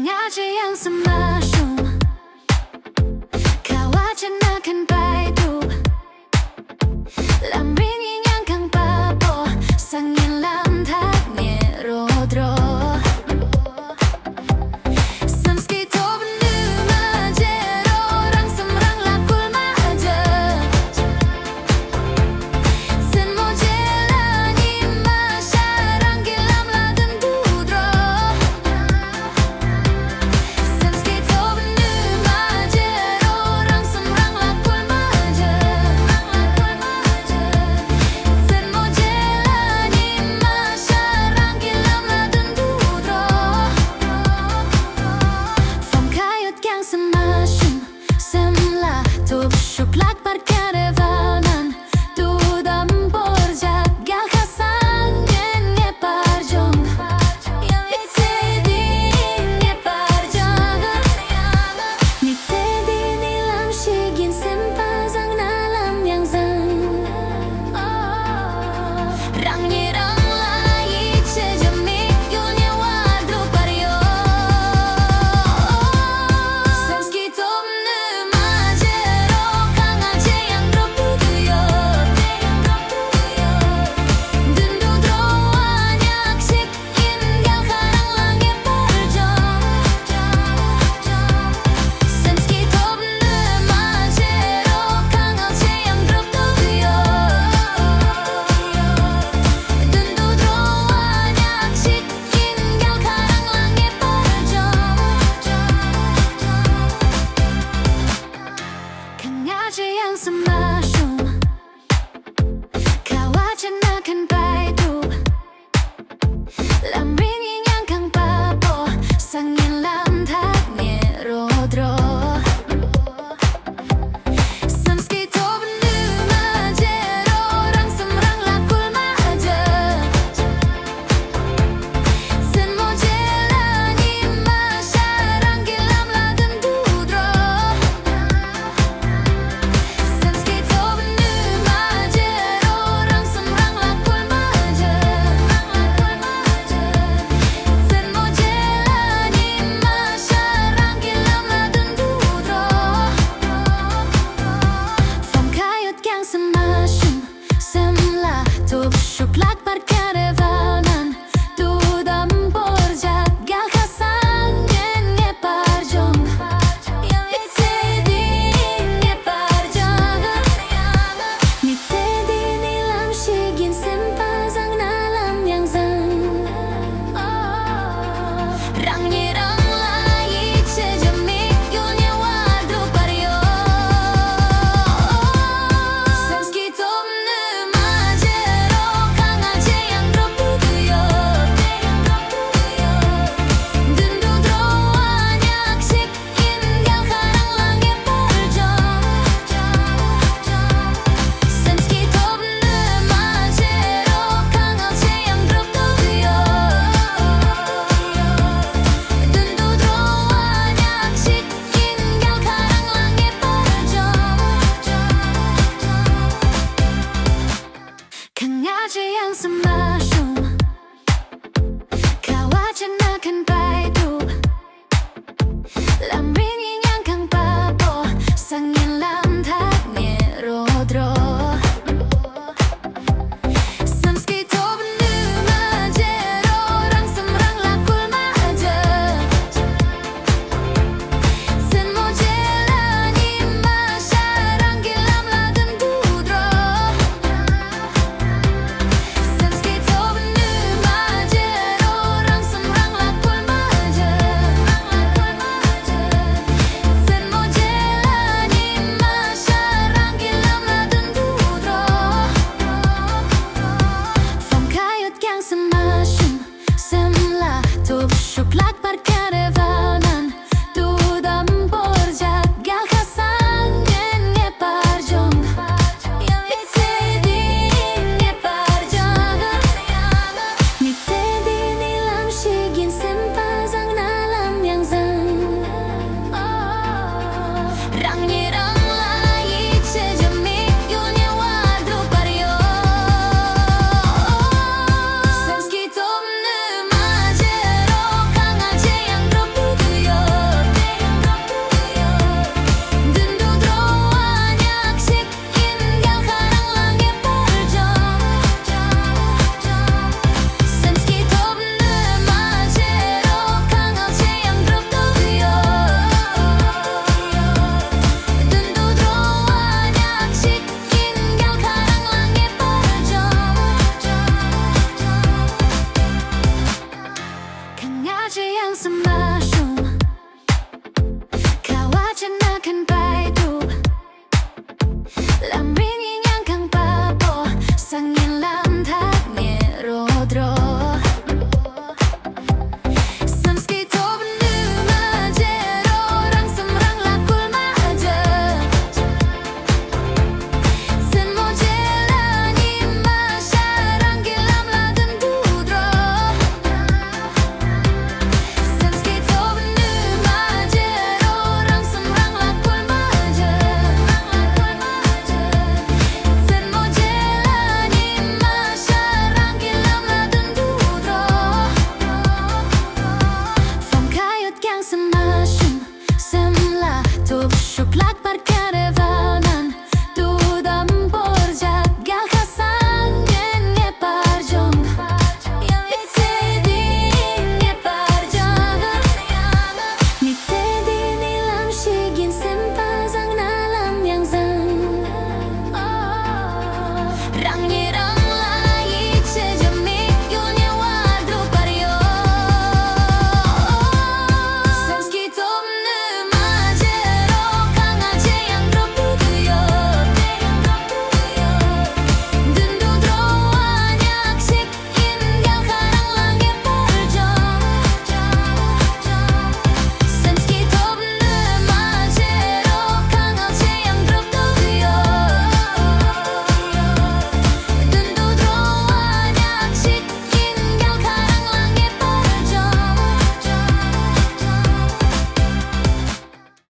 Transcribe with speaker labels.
Speaker 1: Sengaja yang semasyum kawajan paidu lam ringin yang kang papo sangin lam thak nye rodro samski tob nu ma jero rang sam rang la kul ma aja sen mo jela ni ma sharang gilam la den dudro samski tob nu ma jero rang sam rang la kul ma aja sen mo jela ni ma sharang gilam la den dudro Vom kayut yang semasyum semla tob shuplak par karavanan tudam borjak gal khasan nye parjong Nitsedi parjong Nitsedi nilam shigin sempazang nalam yang zang Rang nye rang lai chejamik yulnya wadru paryo Samski tob nu ma jero kangan mushroom Kawat siya na kan pai tu Lam rin yin yang kang papo Sang yin lam thak nye rodro Sam ski to benu ma jero Rang sam rang la kul ma aja Sen mo jela ni ma sha Rang ki lam la den du dro Sam ski to benu ma jero Rang sam rang la kul ma aja Sen mo jela ni ma sha Rang ki lam la den du dro Phong kayot kyang sa mushroom Sem la tup shuk la